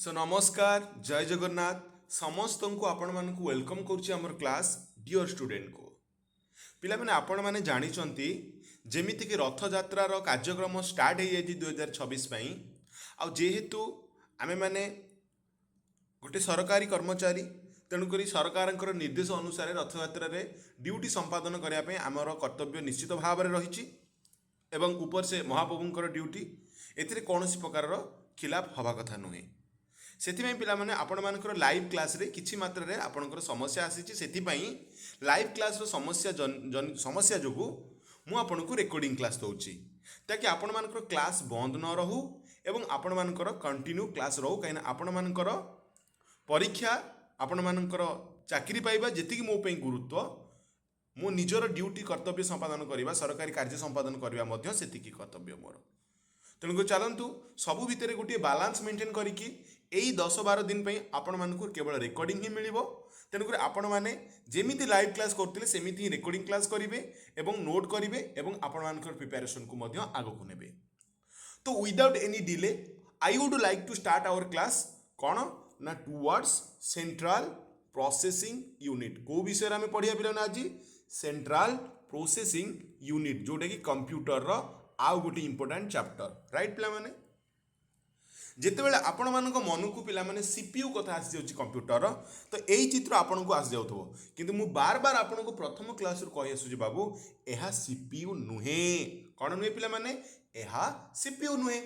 सो नमस्कार जय जगन्नाथ समस्त को आपण मान वेलकम करुच्ची आमर क्लास डियर स्टूडेंट को पिला माने आपण माने जानिचंती जेमिति कि रथ यात्रार कार्यक्रम स्टार्ट हो जाए 2026 आ जेहेतु आमे माने गोटे सरकारी कर्मचारी तेणुक सरकार निर्देश अनुसार रथ यात्रा ड्यूटी संपादन करने आमर कर्तव्य निश्चित भाव में रही एवं ऊपर से महाप्रभुंर ड्यूटी एथिरे कौन प्रकार खिलाफ हवा कथा नुहे से पाने आपण लाइव क्लास रे किछि मात्रा रे आपणकर समस्या आसी से लाइव क्लास रो समस्या जो मु आपन को रेकॉर्डिंग क्लास दूची ताकि आपण मानकर क्लास बंद न रहू एवं आपण मानकर कंटिन्यू क्लास रहू कहीं आपण मानकर परीक्षा आपण मानकर चाकरी पाइबा जेतिकी मो पे गुरुत्व मो निजर ड्यूटी कर्तव्य संपादन करने सरकारी कार्य संपादन करने से कर्तव्य मोर तेणुक चलतु सबू भितर गोटे बालांस मेंटेन करके यही 10-12 दिन आपण मानक केवल रेकॉर्डिंग ही मिल तेणुक आपण मैंने जमी लाइव क्लास करते सेमती रेकॉर्डिंग क्लास करेंगे एवं नोट करेंगे एवं आपण मानकर प्रिपेरेसन को आग को नेबे। तो without any delay I would like to start our class कौन ना टुवर्ड्स सेंट्रल प्रोसेसिंग यूनिट को विषय में पढ़िया पिला आज सेंट्रल प्रोसेसिंग यूनिट जोटा कि कंप्यूटर रो आउ गोटे इंपोर्टेंट चैप्टर राइट पिला माने जितेबाला आपण मानक मन को पिला माने सीपीयू कथा आसी जाउची कंप्यूटर तो यही चित्र आपण को आसी जाउथबो किंतु मु बार बार आपण को प्रथम क्लास रु कहि आसुची बाबू एहा सीपीयू नुहे कोन नुहे पिला माने एहा सीपीयू नुहे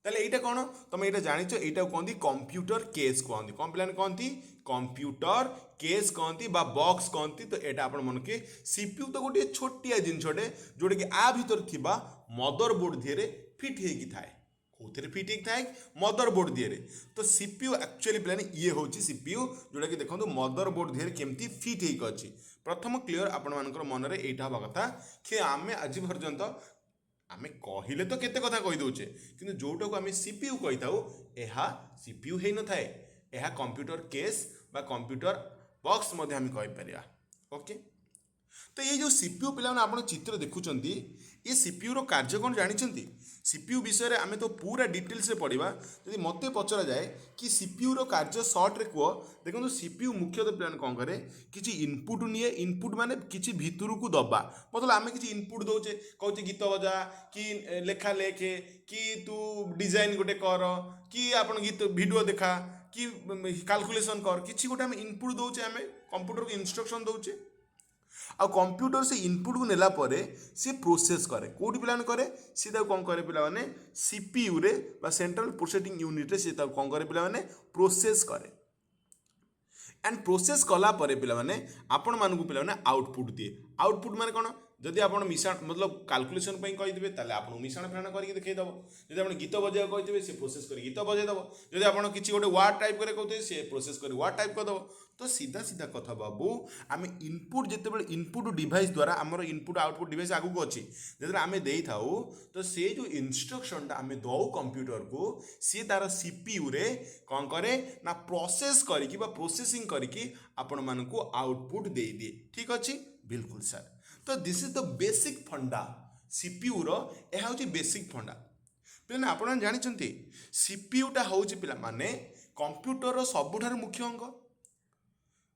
ताले एटा कोन तुम एटा जानिचो एटा कहंती कंप्यूटर केस कहंती कोन पिला कहंती कंप्यूटर केस कहंती बा बॉक्स कहंती तो एटा आपण मन के सीपीयू तो गोटे छोटिया जिनछटे जोटे कि आ भीतर थिबा मदरबोर्ड धिरे फिट हेकी थाए कौन फिट हेकी थाए मदरबोर्ड धिरे तो सीपीयू एक्चुअली प्लान ये होची सीपीयू जोटा कि देखंतु मदरबोर्ड धिरे केमती फिट हेकी अछि प्रथम क्लियर आपण मानकर मन रे एटा हबा कथा कि आमे आज पर्यंत आमे कहिले तो केते कथा कहि दउचे किंतु जोटा को आमे सीपीयू कहि थाउ एहा सीपीयू हे न थाए एहा कंप्यूटर केस बा कंप्यूटर बॉक्स मध्ये आमे कहि परिया ओके। तो ये जो सीपीयू पिला आप चित्र देखुंत ये सीपीयू रो कार्य कौन जानी सीपीयू विषय में आम तो पूरा डिटेल्स रे पढ़ा यदि मत पचरा जाए कि सीपीयू रो कार्य सर्ट रे कह देखो सीपीयू मुख्यतः पिला कौन करे किसी इनपुट निए इनपुट माने किसी भितर को दबा मतलब आम किसी इनपुट दौचे कौचे गीत बजा कि लेखा लेखे कि तू डिजाइन गोटे कर कि आप गीत वीडियो देखा कि कैलकुलेशन कर किसी गोटे आम इनपुट दौचे आम कंप्यूटर को इंस्ट्रक्शन दौचे आ कंप्यूटर से इनपुट को नेला परे सी प्रोसेस करे कोडी पिलान करे सी कौन करे पिला माने सीपीयू रे बा सेंट्रल प्रोसेसिंग यूनिट रे सी कौन करे पिला माने प्रोसेस करे एंड प्रोसेस कला परे पिला माने आपण मान को पिला माने आउटपुट दिए आउटपुट माने कोन जदि आपण मिश्रण मतलब कैलकुलेशन पई कहि दिबे ताले आपण मिश्रण फेण करके देखै दबो जदि आपण गीत बजाय कहि दिबे से प्रोसेस कर गीत बजाय दबो जदि आपण किछि गोटे वर्ड टाइप करे कहते से प्रोसेस कर वर्ड टाइप कर दबो तो सीधा सीधा कथा बाबू आम इनपुट जितेबाला इनपुट डिवाइस द्वारा आमर इनपुट आउटपुट डिवाइस आगु को अच्छी जो आम दे थाउ तो से जो इंस्ट्रक्शन आम दौ कंप्यूटर को सी तार सीपीयू रे कौन करे ना प्रोसेस करिकी बा प्रोसेसिंग करिकी आपण मान को आउटपुट दे दिए ठीक अच्छे बिल्कुल सर। तो दिस इज द बेसिक फंडा सीपीयू रो यह हूँ बेसिक फंडा पिला आप जानते सीपीयूटा हूँ पिला माने कंप्यूटर रो सबुठार मुख्य अंग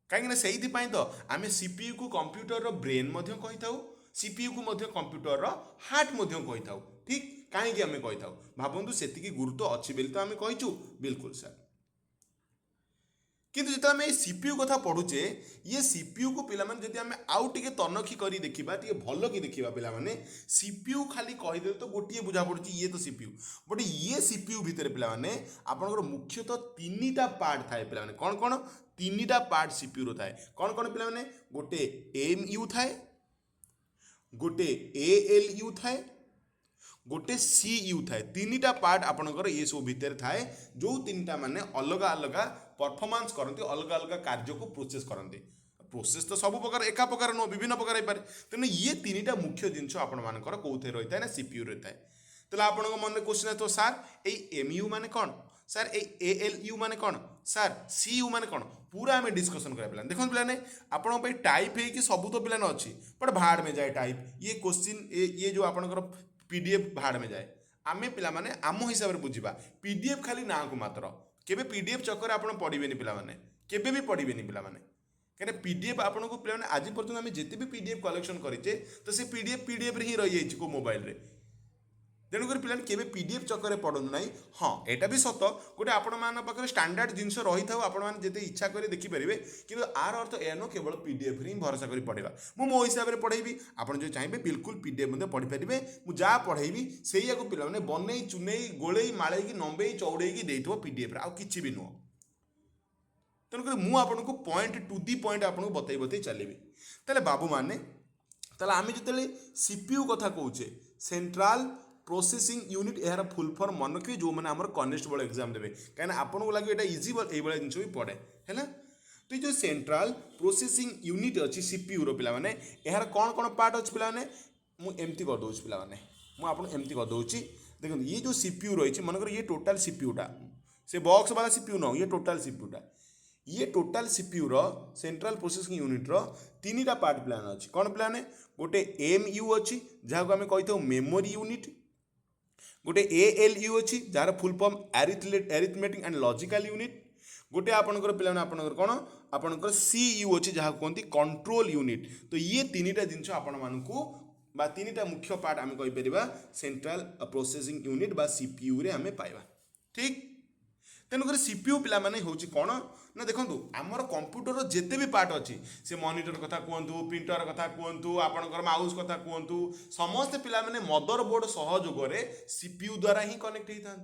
कहीं से तो आम सीपीयू को कंप्यूटर रो ब्रेन कही था सीपीयू को कंप्यूटर रो हार्ट कही था ठीक कहीं आम कही था भावतु से गुरुत्व अच्छी बोली तो आम कहीचु बिल्कुल सर किंतु जो आम सीपीयू कथा पढ़ुचे ये सीपीयू को पिला माने जदि आम आउ टिके तनखी करी देखिबा टिके भल कि देखिबा पिला माने सीपीयू खाली कहीदे तो गोटे बुझा पड़ुची ये तो सीपीयू बट ये सीपीयू भितर पिला माने आपनकर मुख्यतः तीनटा पार्ट थाए पिला माने कौन कौन तीनटा पार्ट सीपीयू रो थाए कौन कौन पिला माने गोटे एमयू थाए गोटे एएलयू थाए गोटे सीयू थाए तीनटा पार्ट आपनकर ये सब भितर थाए जो तीनटा माने अलग अलग परफॉर्मेंस करते अलग अलग कार्य को प्रोसेस करते प्रोसेस तो सब प्रकार एका प्रकार नुह विभिन्न प्रकार हो पारे तेणु ये तीनटा मुख्य जिनस आपर कौथे रही है ना सीपीयू रही है तो आप मन में क्वेश्चन है तो सार एमयू माने कौन सार एएलयू माने कौन सार सीयू माने कौन पूरा आम डिस्कसन करा पे देखो पे आप टाइप है कि सब तो पे अच्छी बट भाड़ में जाए टाइप ये क्वेश्चन ये जो आपंकर पीडीएफ भाड़ में जाए आमे पिला माने आम हिसाब से बुझा पीडीएफ खाली ना को मात्र केबे पीडीएफ चक्कर आप पढ़े पिला माने केबे भी पढ़े पिला माने कहीं पीडीएफ आपको पे आज पर्यटन आम जिते भी पीडीएफ कलेक्शन करेचे तो से पीडीएफ ही रही जाइए को मोबाइल रे तेणुक पे केवे पीडीएफ चक्कर पढ़ु ना हाँ यहाँ भी सत गोटे आप स्टैंडर्ड जिनस रही था आपते इच्छा कर देखिपारे कि आर अर्थ यह नुह केवल पीडीएफ ही भरोसा कर पढ़ा मो हिसाब से पढ़ेबी आपड़ जो चाहिए बिल्कुल पीडीएफ मध्य पढ़ी पारे मुझे जहाँ पढ़ेबी से पे बनई चुनई गोलई माड़े नंबे चौड़े देव पीडीएफ आउ कि भी नुह तेणुक मुझे पॉइंट टू दी पॉइंट आपको बतई बतई चलि तेल बाबू मैंने आम जो सीपीयू कथा कहे सेंट्रल प्रोसेसिंग यूनिट यार फुल फॉर्म मन रखिए जो मैंने आम कनेस्टेबल एग्जाम देवे कहीं आपको लगे ये इजी ये जिन भी पड़े है तो ये जो सेंट्रल प्रोसेसिंग यूनिट अच्छी सीपीयू रो पिला माने यार कौन कौन पार्ट अच्छे पिला माने एमती करदे पिला माने मुझे एमती करदे देखो ये जो सीपीयू रही मनकर ये टोटाल सीपीयूटा से बॉक्स वाला सीपीयू न ये टोटाल सीपीयूटा ये टोटाल सीपीयू रो सेंट्रल प्रोसेसिंग यूनिट रो तीन टा पार्ट प्लान अच्छी कौन प्लान गोटे एमयू अच्छी जहाँ आम कही मेमोरी यूनिट गोटे एएलयू अच्छी jar full form arithmetic and logical unit गोटे आपंकर पे आपंकर कौन आपंकर सीयू अच्छी जहाँ कहते कंट्रोल यूनिट तो ये तीन टा जिन आपण तीन टा मुख्य पार्ट आम कहीपर सेंट्रल प्रोसेसिंग यूनिट बा सीपीयू रे आम पाइबा ठीक तेणुक सीपीयू पिला माने होची कौन ना देखो आमर कंप्यूटर जिते भी पार्ट अच्छी से मॉनिटर कथा कहतु प्रिंटर कथा कहतु आपणकर माउस कथा कहतु समस्ते पिला माने मदरबोर्ड सहयोग सीपीयू द्वारा ही कनेक्ट होता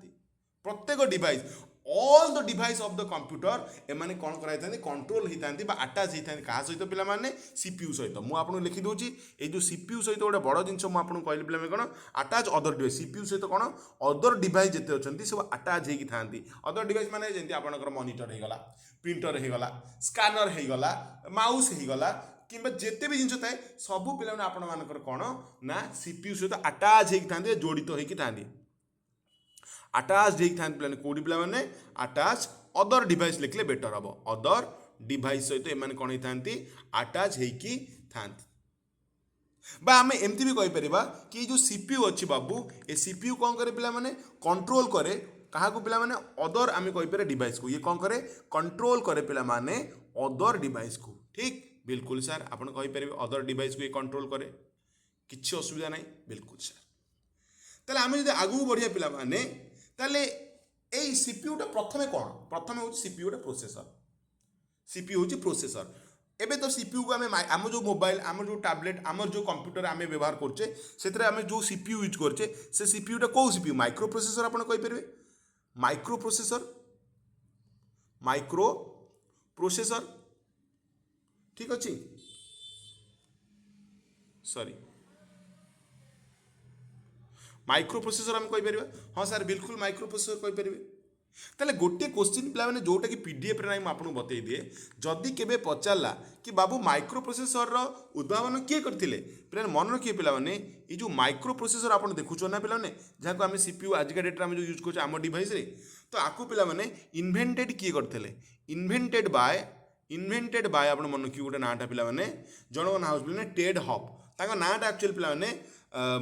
प्रत्येक device all the device of the computer एमाने कौन कराई कंट्रोल होता अटाच होता क्या सहित पिला माने सीपीयू सहित मुझे लिखि दूसरी ये जो सीपीयू सहित गोटे बड़ जिन मुझे कहली पिला कौन अटाच अदर डिवाइस सीपीयू सहित कौन अदर डिवाइस जिते अच्छे सब अटाच होती था अदर डिवाइस माने जमी आपंकर मॉनिटर होगला प्रिंटर होगला स्कानर होगला माउस होगला कि जिते भी जिन थाए सबू पिला आपंकर कौन ना सीपीयू सहित अटाच होती जोड़ित होती था अटाच होता पे कौटी पे अटाच अदर डिवाइस लिखले बेटर हम अदर डिवाइस सहित एम कौन होती अटाच होती आम एमती भी कहीपर कि जो सीपीयू अच्छी बाबू ये सीपीयू कौन करे पिला माने कंट्रोल करे क्या पिला माने अदर आम कहीपर डिवाइस को ये कौन करे कंट्रोल करे पिला माने अदर डिवाइस को ठीक बिल्कुल सर आप कहीपर अदर डिवाइस को ये कंट्रोल करे किसी असुविधा नहीं बिल्कुल सर तेल आम जो आगू बढ़िया पिला माने ताले ए सीपीयूटा प्रथमे कौन प्रथमे हूँ सीपीयूटा प्रोसेसर सीपीयू हूँ प्रोसेसर एबे तो सीपीयू को आम जो मोबाइल आम जो टैबलेट आम जो कंप्यूटर आम व्यवहार करचे से आम जो सीपीयू यूज करचे से सीपीयूटा कौ सीपीयू माइक्रो प्रोसेसर आप कहीपर माइक्रो प्रोसेसर ठीक अच्छे सॉरी माइक्रो प्रोसेसर आम कहीपर हाँ सर बिल्कुल माइक्रो प्रोसेसर कहीपर ताले गोटे क्वेश्चन पिला माने जोटा कि पीडीएफ रे ना आपको बतई दिए जदि केबे पचारला कि बाबू माइक्रो प्रोसेसर रो उद्भावन किए करथिले पिला मन रखिए पिला माने ये जो माइक्रो प्रोसेसर आप देखुछ ना पिला माने जहाँ को आम सीपीयू आज का डेट में जो यूज कर आम डिवाइस रे तो आपको पिला माने इन्वेंटेड किए करथिले इन्वेंटेड बाय आप मन रखिए गोटे नाटा पिला माने जन ना हूँ पिला टेड हॉप ताका नाटा एक्चुअली पिला माने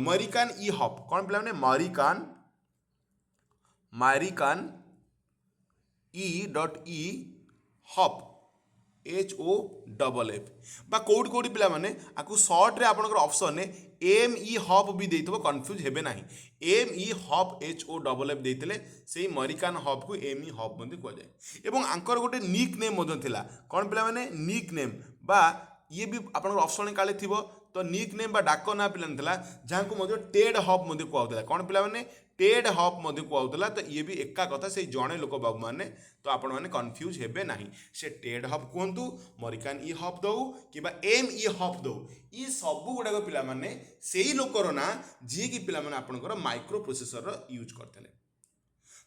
मरिकान ई हॉप कौन पिला माने मारिकान ई हॉप HOFF बा कौट कौटी पिला माने आपको सर्ट रे आपनकर ऑप्शन ने ME हॉप भी देइतबो कंफ्यूज हेबे नाही ME हॉप HOFF देइतले सेही मरिकान हॉप को ME हॉप मध्ये को जाय एवं आंकर गोटे निक नेम मदन थिला कौन पिला माने निक नेम बा ये भी आपनकर ऑप्शन काले थिबो तो निक नेम बा डाक ना पिला थिला जहाँ को मध्य टेड हॉप मध्ये कहउतला कौन पिला माने टेड हॉप मध्ये कहउतला तो ये भी एका कथा से जणे लोक बाबू माने तो आपण माने कंफ्यूज हेबे नाही से टेड हॉप कहतु मरिकान ई हॉप दो कि ME हॉप दो ये सब गुड़ाक पिला माने सेही लोकर ना जी कि पिला माने आपनकर माइक्रो प्रोसेसर यूज करथले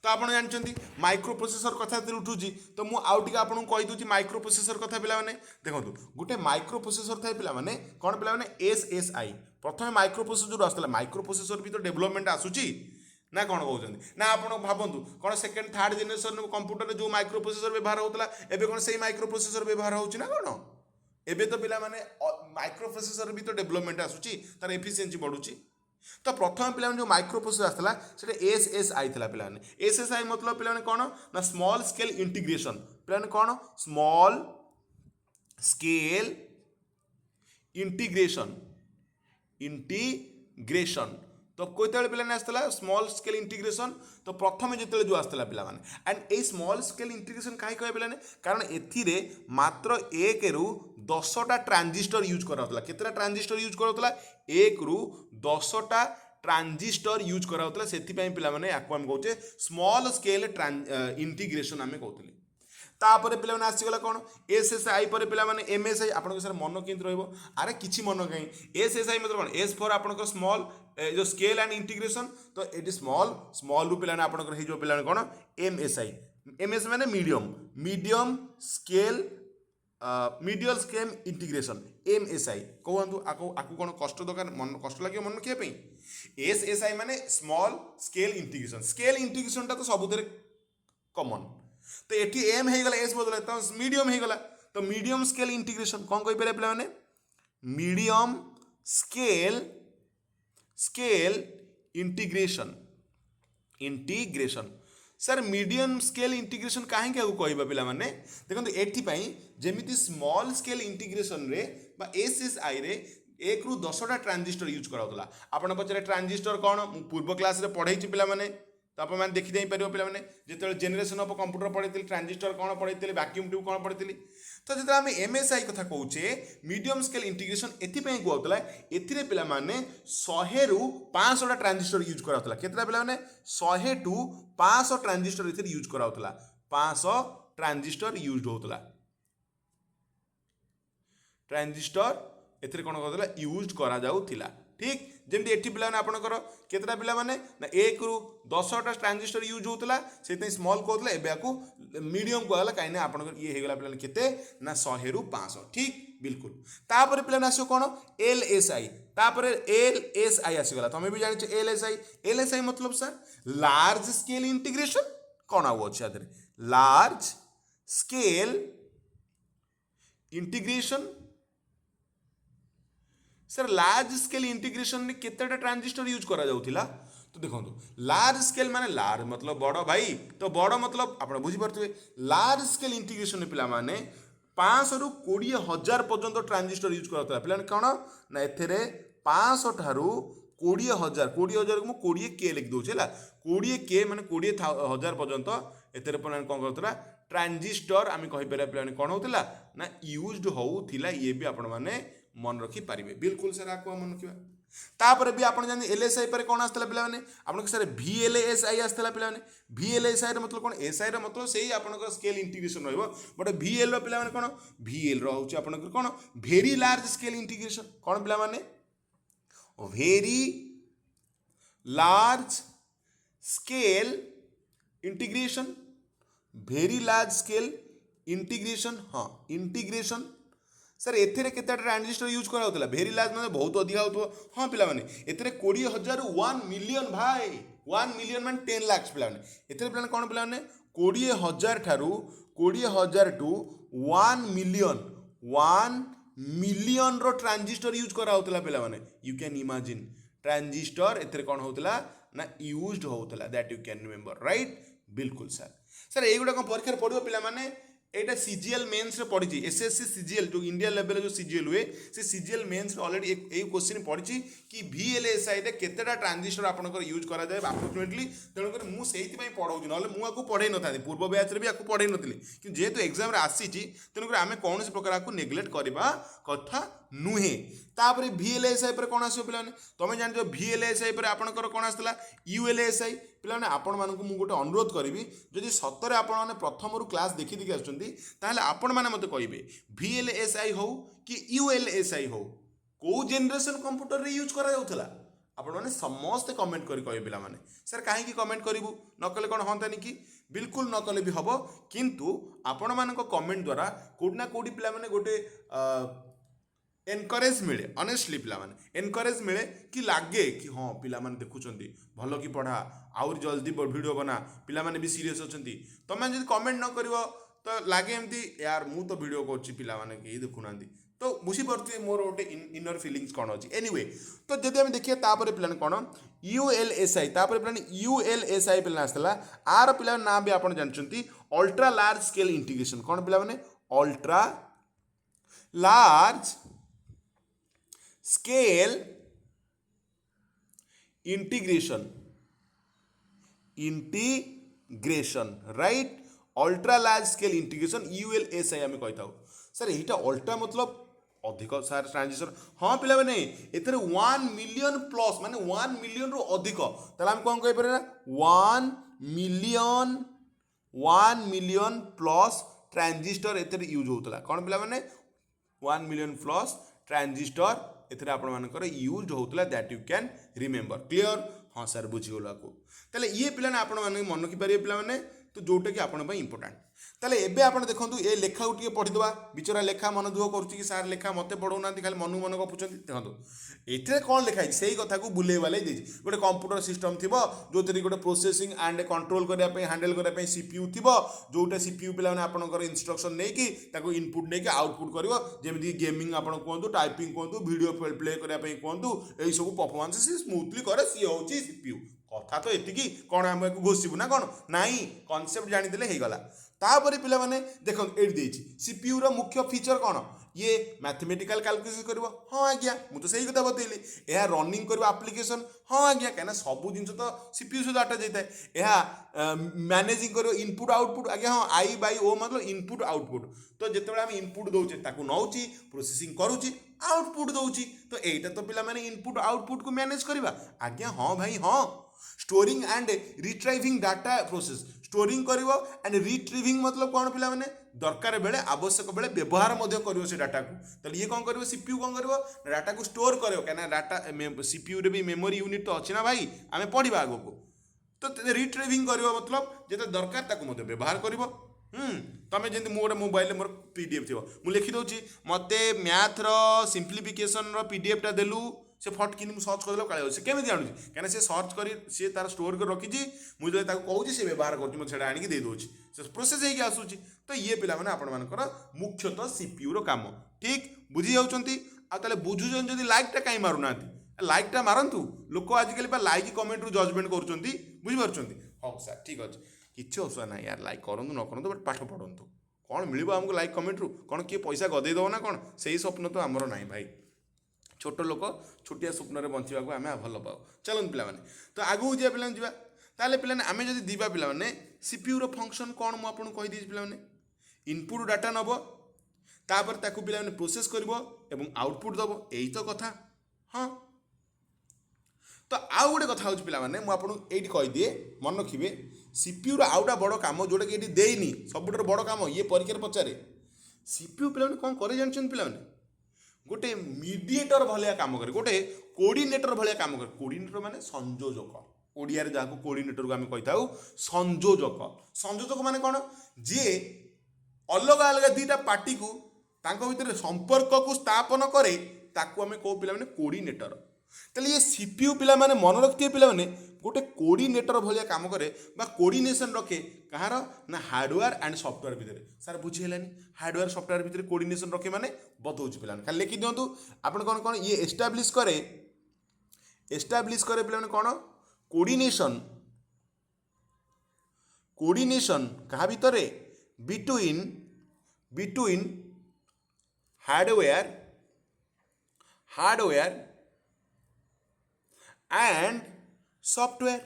तो आप जानते माइक्रो प्रोसेसर कथा उठूँ तो मुझे आउ टे आपको कहीदे माइक्रो प्रोसेसर कथा पे देखो गोटे माइक्रो प्रोसेसर थाए पे कौन पे SSI प्रथम माइक्रो प्रोसेसर जो आसला माइक्रो प्रोसेसर भी तो डेवलपमेंट आसूची ना कौन कहते ना आप भावतु कौन सेकेंड थर्ड जेनेरेशन कंप्यूटर जो माइक्रो प्रोसेसर व्यवहार होता है कौन से माइक्रो प्रोसेसर व्यवहार होची ना कौन एबे तो पिला माने माइक्रो प्रोसेसर भी तो डेवलपमेंट आसूची तार एफिशिएंसी बढ़ुची तो प्रथम पे जो माइक्रो प्रोसेसर आसला से एसएसआई था पे एसएसआई मतलब पे कौन ना स्मॉल स्केल इंटीग्रेशन पे कौन स्मॉल स्केल इंटीग्रेशन इंटीग्रेशन तो कोई पे आसला स्मॉल स्केल इंटीग्रेशन तो प्रथम जो जो आसला पे and A small scale integration कहीं कहे पे कारण ए मात्र 1 ରୁ 10टा ट्रांजिस्टर यूज कराला केतटा ट्रांजिस्टर यूज कराला 1 ରୁ 10टा ट्रांजिस्टर यूज कराला से पे आपको आम कहे स्मॉल स्केल इंटीग्रेशन आम कहते तापर पे आसीगला कौन एसएसआई पर पे एमएसआई आप मन के अरे किसी मन कहीं एसएसआई मतलब कौन एस फॉर आप स्मॉल जो स्केल एंड इंटीग्रेशन तो ये स्मॉल स्मॉल रू पे आपको पे कौन एमएसआई एमएस माने medium scale medial scale integration MSI कहतु आपको कौन कष्ट दरकार मन कष्ट लगे मन रखा एसएसआई माने स्मॉल स्केल इंटीग्रेशन टा तो सबुत कमन तो ये एम हो गला एस बदल तो मीडियम हो गला तो मीडियम स्केल इंटीग्रेशन कौन कही पारे पे medium scale integration sir medium scale integration कहीं कहवा पे देखो ये जमी स्मॉल स्केल इंटीग्रेशन रे बा एसएसआई रे 1 ରୁ 10टा ट्रांजिस्टर यूज कराला आपन पचारे ट्रांजिस्टर कौन पूर्व क्लास रे पढ़ाई पे तो आप देखी जाई पार पे जो जेनेरेशन ऑफ कंप्यूटर पढ़ी ट्रांजिस्टर कौन पढ़ी वैक्यूम ट्यूब कौन पढ़ी तो जो आम एमएसआई कथा कहूचे मीडियम स्केल इंटीग्रेशन एपाई कहला ए पे 100 ରୁ 500टा ट्रांजिस्टर यूज कराला केतटा पे 100 ରୁ 500 ट्रांजिस्टर यूज कराला 500 ट्रांजिस्टर यूज होता ट्रांजिस्टर एथरे कौन कहला यूज करा जाउथिला ठीक जमी एटी पे आपंकर केतटा पिला ना 1 ରୁ 10टा ट्रांजिस्टर यूज होता से स्मॉल कहला एवं मीडियम कहला कहीं आप ये होगा पे केते ना 100 ରୁ 500 ठीक बिल्कुल तापर पे आसो कौन एलएसआई तापर एलएसआई आसीगला तुम भी जान एलएसआई मतलब सर लार्ज स्केल इंटीग्रेशन कौन आउ अच्छे large scale integration sir large scale integration में केतेटा ट्रांजिस्टर यूज करा जाउथिला तो देखो लार्ज स्केल माने लार्ज मतलब बड़ भाई तो बड़ मतलब आप बुझी पारे लार्ज स्केल इंटीग्रेशन पिला माने 500 ରୁ 20,000 पर्यंत ट्रांजिस्टर यूज करता पे कौन ना एथे 500 ଠାରୁ 20,000 को 20K लिख दूसरे है 20K माने 20,000 पर्यंत एथे कौन करता ट्रांजिस्टर आम कहीपर पे कौन होता ना यूज होता ये भी आपण मैंने मन रखी पारे बिल्कुल सर आपको मन रखा तापर भी आप जानते एलएसआई पर कौन आसला पे आपको सर VLSI आसला पे VLSI मतलब कौन एसआई मतलब से आप स्केल इंटीग्रेशन रट VL पे कौन VL रोचे आप कौन वेरी लार्ज स्केल इंटीग्रेशन कौन पे very large scale integration very large scale integration हाँ इंटीग्रेशन सर एथे केते ट्रांजिस्टर यूज करा होता वेरी लार्ज मतलब बहुत अधिक हो हाँ पे 20,000 ରୁ 1 मिलियन भाई 1 मिलियन मान 10 लाख पे पे कौन पे 20,000 ଠାରୁ 20,000 टू 1 मिलियन रो ट्रांजिस्टर यूज करा होता पे यू कैन इमेजिन ट्रांजिस्टर एथे कौन होता ना यूज होता that you can remember right बिल्कुल सर सर ये कौन परीक्षा पढ़ो पे एटा सीजीएल मेन्स रे पढ़ी एसएससी सीजीएल जो इंडिया लेवल जो सीजीएल हुए से सीजीएल मेन्स ऑलरेडी एक क्वेश्चन पढ़ी कि VLSI रे केतेटा ट्रांजिस्टर आपनकर यूज करा जाए अप्रोक्सीमेटली तेणुकर मुझे पढ़ाऊँ ना मुझे आपको पढ़ाई न था पूर्व बैच रे भी आपको पढ़ाई नी कि जेहेतु एग्जाम रे आसी तेणुकर आम कौन प्रकार आपको नेग्लेक्ट करवा कथा नुहे तापर VLSI पर कौन आसो पे तुम जान VLSI पर आपनकर कौन आसला ULSI पे आपण मानक मुझे गोटे अनुरोध करी जदि सतरे आपण प्रथम रू क्लास देखी देखी आसुँच आपण मैंने मत कहे VLSI हो कि ULSI हो कौ जेनरेशन कंप्यूटर रे यूज करा जाउथला आपण मैंने समस्त कमेंट करी कहे पिला माने सर कहीं कमेंट करूँ नकले कौन हाँतानी कि बिल्कुल नकले भी हम किंतु आपण मान कमेंट द्वारा कौट ना कौटी पिला माने गोटे एनकरेज मिले ऑनेस्टली पिला माने एनकरेज मिले कि लगे कि हाँ पिला माने देखुचंती भलो कि पढ़ा आउर जल्दी वीडियो बना पिला माने भी सीरियस अछंती तमे जदि कमेंट न करिवो तो लगे एमती यार मु तो वीडियो करछि पिला माने के देखु नांदी तो बुझीपे मोर गोटे इनर फिलिंग्स कौन अच्छी एनीवे तो जब आम देखिए तापर पे कौन ULSI तापर पे ULSI पे आसला आर पे ना भी आप जानते अल्ट्रा लार्ज स्केल इंटीग्रेशन कौन पे ultra large scale integration right ultra large scale integration ULSI आम कही था सर यहीटा अल्ट्रा मतलब अधिक सार ट्रांजिशन हाँ पे मैंने एथेर 1 मिलियन प्लस माने 1 मिलियन रु अधिक ताले हम कौन कहि पारे 1 million plus transistor ether use होतला कौन पे मैंने 1 मिलियन प्लस ट्रांजिस्टर एथेर आपण मानकर यूज होतला that you can remember clear हाँ सर बुझीगला को ताले ये पिलाने आपण माने मन रखि पारे पिला माने तो जोटा कि आपण पई इंपोर्टेंट ताले एबे आपण देखंतु ए लेखा उठिए पढ़िदबा बिचरा लेखा मन दुख करूची कि सार लेखा मते पढ़ौना खाली मन मन गपुचंती देखंतु एथे कौन लिखा है सेही कथा को बुले वाले देछि गोटे कंप्यूटर सिस्टम थिबो जोतरी गोटे प्रोसेसिंग एंड कंट्रोल करिया पे हैंडल करिया पे CPU थिबो जोटा CPU पिला माने आपनकर इंस्ट्रक्शन नै कि ताको इनपुट नै कि आउटपुट करिवो जेमिति गेमिंग आपण कोंतु टाइपिंग कोंतु वीडियो प्ले करिया पे कोंतु एई सब परफॉर्मेंस स्मूथली करे सी होची CPU कथा तो एतिकी कौन आम घोषिबू ना कौन नाई कनसेप्ट जानीदे हो गला तापर पिला माने देख ये CPU रो मुख्य फीचर कौन ये मैथमेटिकल कैलकुलेशन करिवो हाँ आज्ञा मु तो सही कथा बतैली यह रनिंग करिवो एप्लिकेशन हाँ आज्ञा कहीं सब जिन तो CPU सहित डाटा जाए यह मैनेजिंग करिवो इनपुट आउटपुट आज्ञा हाँ I/O मतलब इनपुट आउटपुट तो जिते आम इनपुट दौचे ताकू नौची प्रोसेसिंग करुच्ची आउटपुट दौची तो यहीटा तो पिला माने इनपुट आउटपुट को मैनेज करवा आज्ञा हाँ भाई हाँ storing and retrieving data process storing करिवो एंड रिट्रीविंग मतलब कौन पिला माने दरकार बेले आवश्यक बेले व्यवहार मध्य करिवो से डाटा को तो ये कौन करिवो CPU कौन करिवो डाटा को स्टोर करिवो कहना डाटा CPU रे भी मेमोरी यूनिट तो अच्छी ना भाई आमे पढ़िबा आगो को तो रिट्रीविंग करिवो मतलब जेते दरकार ताको मध्य व्यवहार करिवो तमें जमी मोटे मोबाइल मोर PDF थी मुझे लिखि दूसरी मत मैथ रिम्प्लिफिकेशन PDF टा देलु से फटकिन सर्च करदेल काले से केमी जानूँ कहीं से सर्च कर सी तार स्टोर कर रखी मुझे कहूँ से व्यवहार कर आनिक दे दूसरी से प्रोसेस होगी आसूँ तो ये पिला माने आपण मानकर मुख्यतः CPU रो काम ठीक बुझी जाउछंती आ ताले बुझुछन जदी लाइकटा काई मारुना लाइकटा मारंतु लोक आजिकल लाइक कमेंट रु जजमेंट करूछंती बुझी पारुछंती हां सर ठीक अछि किछि असुविधा ना यार लाइक करंतु न करंतु बट पाठ पढ़ंतु कौन मिल आमको लाइक कमेंट रु कौन किए पैसा गदे दो ना कौन से स्वप्न तो आमर ना भाई छोट लोक छोटिया स्वप्न बंचा आम भल पाओ चलते पिला तो आगू जा पे जा ताले पे आम जब दीवा पे CPU रो फंक्शन कौन मुझे कहीदी पे इनपुट डाटा नब तापर ताकू पे प्रोसेस कर आउटपुट दब यही तो कथा हाँ तो आउ गोटे कथा हूँ पे मुझे कहीदिए मन रखिए CPU रो आउटा बड़ कम जोटा कि देनी सब बड़ कम ये परीक्षा पचारे CPU पे कौन करे जानते पे गोटे मीडिएटर भाया काम करे गोटे कोऑर्डिनेटर भाया काम करे कोऑर्डिनेटर माने संयोजक ओडिया जहाँ कोऑर्डिनेटर को आम कही था संयोजक संयोजक माने कौन जी अलग अलग दुईटा पार्टी को भितर संपर्क को स्थापन करे ताकू आम कौ पे कोऑर्डिनेटर ताले ये CPU पिला माने मन रखिए पिला माने गोटे कोऑर्डिनेटर भाया काम करे बा कोऑर्डिनेशन रखे कहार ना हार्डवेयर एंड सॉफ्टवेयर भितर सार बुझीगलानी हार्डवेयर सॉफ्टवेयर भितर कोऑर्डिनेशन रखे माने बताऊँ पे खाली लिखि दिंतु आप कौन कौन ये एस्टाब्लिश करे पे कौन कोऑर्डिनेशन कहा भितर बिटवीन हार्डवेयर एंड सॉफ्टवेयर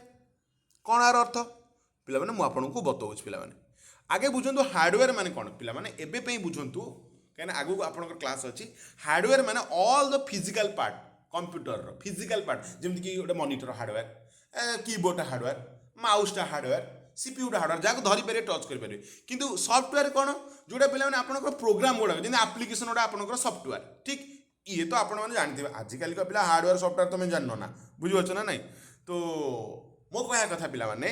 कौन आर अर्थ पिला माने मुझे बताऊँ पिला माने आगे बुझंतु हार्डवेयर माने कौन पिला माने एबे पे बुझंतु कहीं आगू आप क्लास अच्छी हार्डवेयर माने all the physical part computer physical part जमीन कि गोटे मॉनिटर हार्डवेयर कीबोर्ड हार्डवेयर माउसटा हार्डवेयर CPU हार्डवेयर जहाँ धरी पारे टच करेंगे किंतु सॉफ्टवेयर कौन जोटा पे आप प्रोग्राम गुड़ा जमी आप्लिकेसन गुड़ा आप सॉफ्टवेयर ठीक ये तो आप जानते हैं आजिकल का पिला हार्डवेयर सॉफ्टवेयर तुम जान ना बुझीपार ना नहीं तो मो कह कथा पिला माने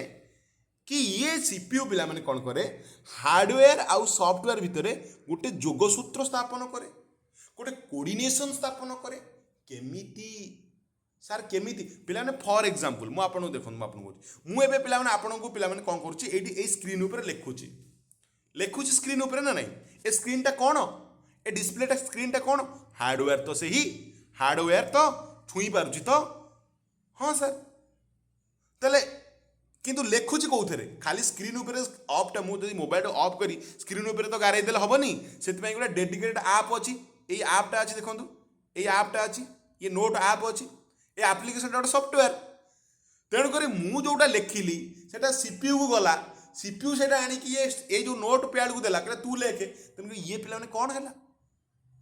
कि ये CPU पिला माने कौन करे हार्डवेयर आउ सॉफ्टवेयर भितर गोटे जोगसूत्र स्थापन करे गोटे कोऑर्डिनेशन स्थापन करे केमिति सार केमिति पिला माने फॉर एग्जांपल मु आपन देखन मु आपन कहूँ मु एबे पिला माने आपन को पिला माने कोन करूची एडी ए स्क्रीन ऊपर लिखुची स्क्रीन ऊपर ना नहीं ए स्क्रीन टा कोन ए डिस्प्लेटा स्क्रीनटा कौन हार्डवेयर तो से ही हार्डवेयर तो छुई पारुछि तो हाँ सर तेले किंतु लेखुची कौथरे खाली स्क्रीन उपरे ऑफटा मु जदि मोबाइल ऑफ करी स्क्रीन उपरे तो गारे देले हबनी सेति गोटे डेडिकेटेड ऐप अछि ए ऐपटा अछि देखंतु ए ऐपटा अछि ये नोट ऐप अछि ए एप्लिकेशन गोटे सॉफ्टवेयर तेणु करी मु जोटा लेखिली सेटा सीपीयू को गला सीपीयू सेटा आनी कि ये जो नोट पैड को देला कहला तू लेखे तेणु ये पिला माने कोन हैला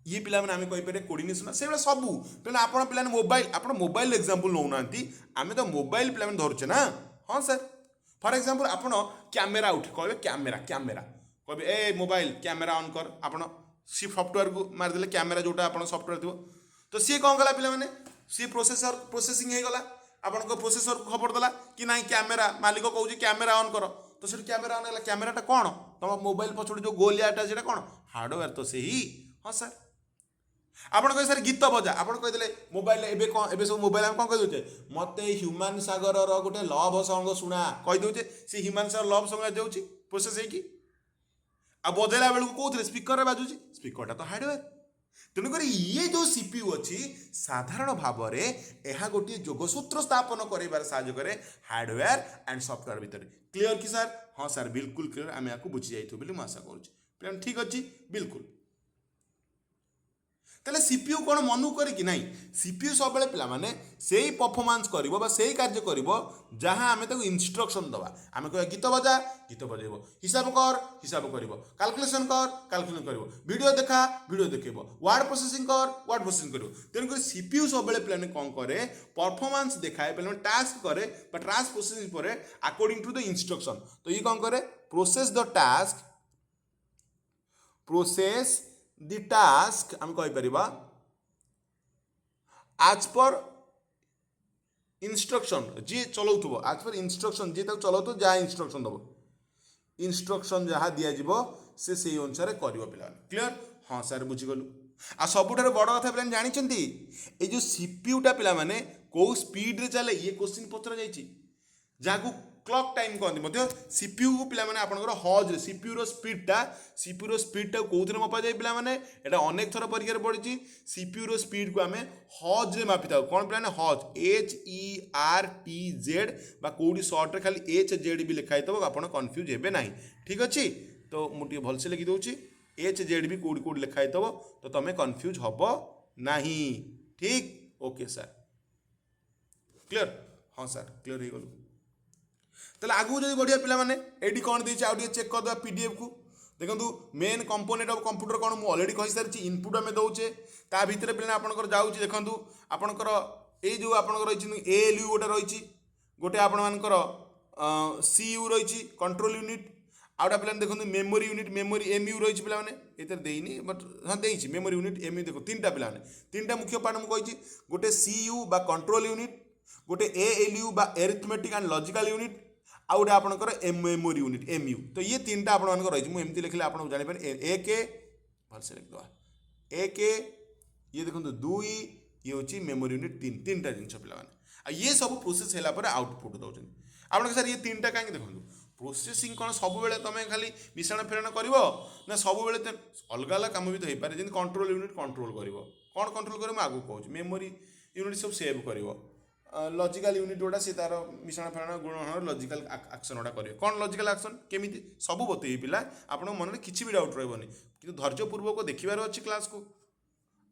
ये पिला माने आमे कहि पारे कोऑर्डिनेशन से बेला सबू तेणु आपण पिला मोबाइल आपण मोबाइल एग्जांपल नौ नांती आमे तो मोबाइल पिला माने धरछे ना हां सर फॉर एग्जांपल आपण कैमेरा उठ कहबे कैमेरा कैमेरा कहबे ए मोबाइल कैमेरा ऑन कर आपण सी सॉफ्टवेयर को मार देले कैमेरा जोटा आपण सॉफ्टवेयर थिबो तो सी कोन गला पिला माने सी प्रोसेसर प्रोसेसिंग हे गला आपण को प्रोसेसर को खबर देला कि नहीं कैमेरा मालिक कहूँ कैमेरा ऑन कर तो से कैमेरा ऑन है कैमेराटा कौन तुम मोबाइल पछड़ जो गोलियाटा से कौन हार्डवेयर तो से ही हाँ सर आपण कहे सर गीत बजा आपण कहीदेले मोबाइल एबे कौन एबे सब मोबाइल हम कौन कह दे मत ह्यूमान सागर गोटे लव सॉन्ग शुणा कही दे सी ह्यूमान सागर लव सॉन्ग जाऊँगी प्रोसेस है आ बजेला बेलू कौन स्पीकर बाजुची स्पीकरटा तो हार्डवेयर तेणुक ये जो सीपीयू अच्छी साधारण भाव में यह गोटे जोगसूत्र स्थापन कर साहय हार्डवेयर एंड सॉफ्टवेयर भितर क्लियर कि सर हाँ सर बिल्कुल क्लियर आम या बुझी जाइए आशा करुँ ठीक अच्छे बिल्कुल तेल सीपीयू कौन मनु करे कि नहीं सीपीयू सब पिला माने से ही परफॉर्मेंस करिवो बा से ही कार्य करिवो जहां आमे ताको इंस्ट्रक्शन दबा आमे कह गीत बजा गीत बजेबो हिसाब करिवो कैलकुलेशन करिवो वीडियो देखा वीडियो देखेबो वर्ड प्रोसेसिंग करिवो तेन कर सीपीयू सब पिला ने कौन करे परफॉर्मेंस देखाए पिला टास्क करे बा टास्क प्रोसेसिंग करे अकॉर्डिंग टू द इंस्ट्रक्शन तो ये कौन करे process the task process the task हम कहि परिबा as per instruction जे चलाउथबो as per instruction जे तक चलाउथो जा इंस्ट्रक्शन दबो इंस्ट्रक्शन जहाँ दिया जिवो से सेही अनुसार करिवो पिला क्लियर हाँ सर बुझी गलु आ सबुठार बड़ कथा पिला जानि छंती ए जो सीपीयूटा पिला माने को स्पीड रे चले ये क्वेश्चन पत्र जाइछि जाकू क्लॉक टाइम कहते मध्य सीपीयू को पिला माने आपनकर हज सीपीयू रो स्पीड कोथरे मपा जाए पिला माने एटा अनेक थर परीक्षा पड़ी सीपीयू रो स्पीड को आमे हज रे मापी था कौन पिला हज HERTZ बा कोडी शॉर्ट रे खाली HZ भी लिखाई तब आपण कंफ्यूज हेबे नाही ठीक अछि तो मुझे भलसे लिखि दउछि HZ भी कोडी कोडी लिखाई तब तो तमे कंफ्यूज हबो नाही ठीक ओके सर क्लियर हाँ सर क्लियर हो गलु ताले आगु जदि बढ़िया पिला माने एडी कौन देछि आउ चेक कर दो पीडीएफ को देखंतु मेन कंपोनेंट ऑफ कंप्यूटर कौन मु ऑलरेडी कहि सारिछि इनपुट आमे दउचे ता भितरे पिला आपनकर जाउछि देखंतु आपनकर ए जो आपनकर रहिछि एएलयू गोटे रहिछि गोटे आपण मानकर सीयू रहिछि कंट्रोल यूनिट आउटा पिला देखंतु मेमोरी यूनिट मेमोरी एमयू रहिछि पिला माने एतर देइनी बट हां देइछि मेमोरी यूनिट एमयू देखो तीनटा पिला माने तीनटा मुख्य पार्ट मु कहिछि गोटे सीयू बा कंट्रोल यूनिट गोटे एएलयू बा अरिथमेटिक एंड लॉजिकल यूनिट आ गोटे आपनकर मेमोरी यूनिट एमयू तो ये तीनटा आपण मानकर रहिछि मु एमती लिखले आपण जानि पारे एक भलसे लिख दवा एक ये देखंतु दुई ये होछि मेमोरी यूनिट तीनटा जिंस पिला माने आ ये सब प्रोसेस हैला पर आउटपुट दउछन आपण सर ये तीनटा काहे देखंतु प्रोसेसिंग कौन सब बेले तुम खाली मिश्रण फेरण कर ना सब बेले अलग अलग काम भी तो हो पारे जमी कंट्रोल यूनिट कंट्रोल कर कौन कंट्रोल कर आगू कहूँ मेमोरी यूनिट सब सेव कर लॉजिकल यूनिट जोड़ा सी तार मिश्रण फेरण गुण लॉजिकल एक्शन गुड़ा करेंगे कौन लॉजिकल एक्शन केमी सब बतई पिला आप मन में किसी भी डाउट रही कि धैर्यपूर्वक देखार अच्छी क्लास को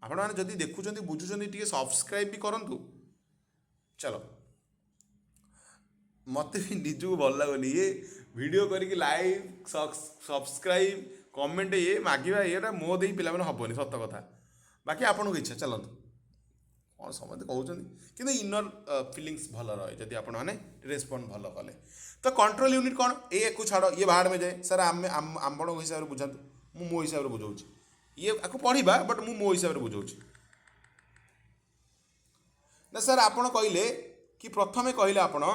आपण मैंने जदि देखुं बुझुं टे सब्सक्राइब भी करूँ चलो मत भी निजू भल लगुनि ये वीडियो करके लाइक सब्सक्राइब कमेंट ये मागिबा ये मो दे पिला माने हबनी सत कथा बाकी आपन इच्छा चलत कौन समझते कहते कि इनर फिलिंग्स भल रहे जदि आपण मैंने रेस्पॉन्ड भल कले तो कंट्रोल यूनिट कौन ये को छाड़ ये बाहर में जाए सर आम आपण हिसाब से बुझातु मो हिसाब से बुझाऊँ ये आपको पढ़ा बट मो हिसाब से बुझाऊँ ना सर आपड़ कहले कि प्रथम कहले आपण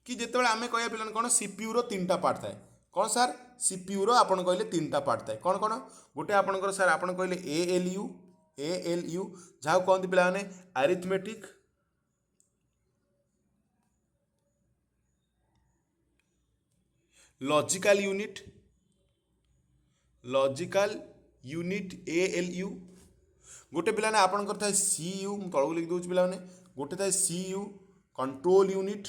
कि जिते आम कह पे कौन सीपीयू रो तीन पार्ट थाए कौन सर सीपीयू रो आपन कहले तीन पार्ट थाए कौन कौन गोटे आपनकर सर आपन कहले एएलयू जहाँ कहते पे मैंने arithmetic logical unit unit ALU गोटे पिला आपंकर थाए CU तलू लिखि दूसरी पिला गोटे थाए CU कंट्रोल यूनिट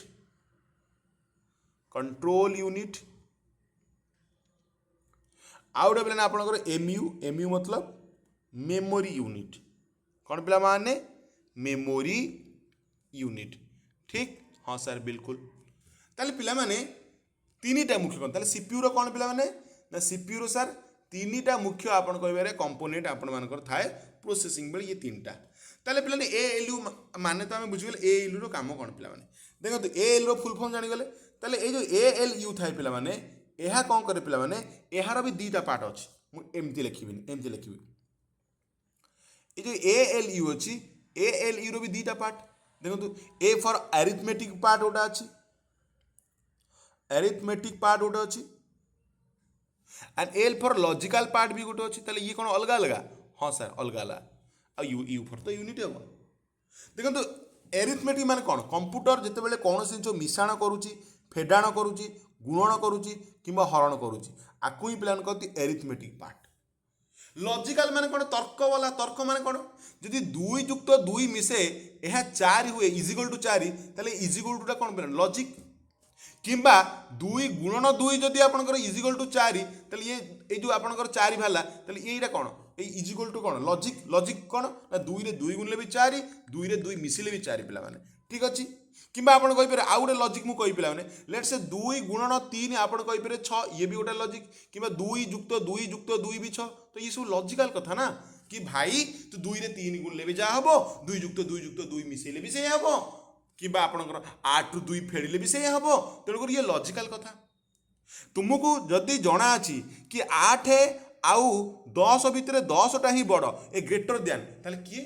आउ गोटे पिला आपंकर MU मतलब मेमोरी यूनिट कौन पिला माने मेमोरी यूनिट ठीक हाँ सर बिल्कुल ताले पिला माने तीनटा मुख्य कौन ताले CPU रो कौन पिला माने ना CPU रो सर तीनटा मुख्य आपण कहबारे कंपोनेंट आपण मानकर थाए प्रोसेसिंग बेले ये तीनटा ताले पिला ने ALU माने तो आम बुझीगले ALU रो काम कौन पिला माने देखो ALU रो फुल फॉर्म जानिगले ताले ए जो ALU थाए पिला माने एहा कौन करे पिला माने एहार भी दीटा पार्ट अछि मु एमती लिखिबी ये जो ALU अछि ALU रो भी दीटा पार्ट देखो A फॉर अरिथमेटिक पार्ट गोटा अछि अरिथमेटिक पार्ट गोटे अछि and L for logical part भी गोटे अछि ताले ये कोन अलगा अलगा हाँ सर अलगा अलगा आ U फॉर तो यूनिट हम देखो अरिथमेटिक माने कोन कंप्यूटर जते बेले कोन से जो मिश्रण करूची फेडाण करूची गुणन करूची किंबा हरण करूची आकु ही प्लान करती अरिथमेटिक पार्ट लॉजिकल माने कोन तर्क वाला तर्क माने कोन जदि 2 युक्त 2 मिसे एहा 4 हुए इजिकल टू 4 ताले इजिकल टू टा कोन प्लान लॉजिक किंबा 2 गुणन 2 जदि आपनकर इजिकल टू 4 ताले ये जो आपनकर 4 भाला ताले एटा कोन ए इजिकल टू कोन लॉजिक कोन ना 2 रे 2 गुणले भी 4 2 रे 2 मिसिले भी 4 पिला माने ठीक अछि किंबा आपण कहि पारे आ गोटे लॉजिक मु कहि पिला माने लेट्स से 2 गुणन 3 आपण कहि पारे 6 ये भी गोटे लॉजिक किंबा 2 युक्त 2 भी 6 तो ये सब लॉजिकल कथा ना कि भाई तू 2 रे 3 गुणले भी जा हबो 2 युक्त 2 मिसिले भी से हबो किंबा आपणकर 8 ରୁ 2 फेडिले भी से हबो तेणुकर ये लॉजिकल कथा तुमको जदि जना अछि कि 8 आउ 10 भितर 10 टा ही बड़ ए ग्रेटर देन ताले किए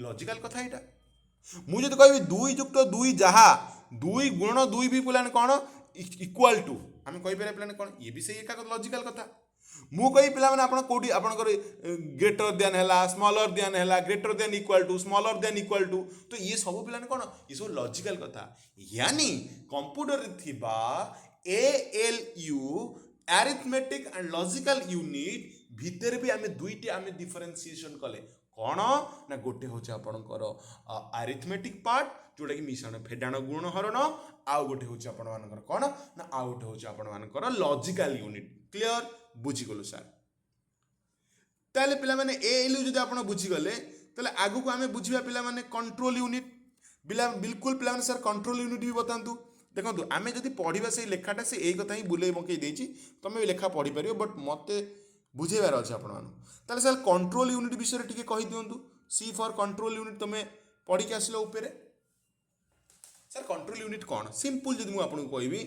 लॉजिकल कथा एटा मु जदि कहबी 2 युक्त 2 जहा 2 गुणन 2 भी प्लान कोन इक्वल टू हम कहि पारे प्लान कोन ये भी से एका लॉजिकल कथा मु कहि पिला माने आपण कोडी आपणकर ग्रेटर देन हैला स्मॉलर देन हैला greater than equal to smaller than equal to तो ये सब पिला ने कोन ये सब लॉजिकल कथा यानी कंप्यूटर थिबा ALU arithmetic and logical unit भीतर भी आमे दुईटी आमे डिफरेंशिएशन कले कोन ना गोटे होचे आपणकर अरिथमेटिक पार्ट जोटा कि मिश्रण फेडाण गुण हरण आउ गोटे होचे आपण मानकर कोन ना आउ गोटे होचे आपण मानकर लॉजिकल यूनिट क्लियर बुझीगलु सर ताले पिला माने ALU जदि आपण बुझीगले ताले आगु को आमे बुझिबा पिला माने कंट्रोल यूनिट बिल्कुल पिला माने सर कंट्रोल यूनिट भी बतांतु देखंतु आमे जदि पढिबा से लेखाटा से एई कथा ही बुले मके देछि तमे भी लेखा पढि परियो बट मते बुझेबार अछि आपण मान ताले सर कंट्रोल यूनिट विषय रे टिके कहि दियंतु C फॉर कंट्रोल यूनिट तमे पढि के आसिलो ऊपर सर कंट्रोल यूनिट कोन सिंपल जदि मु आपन को कहबी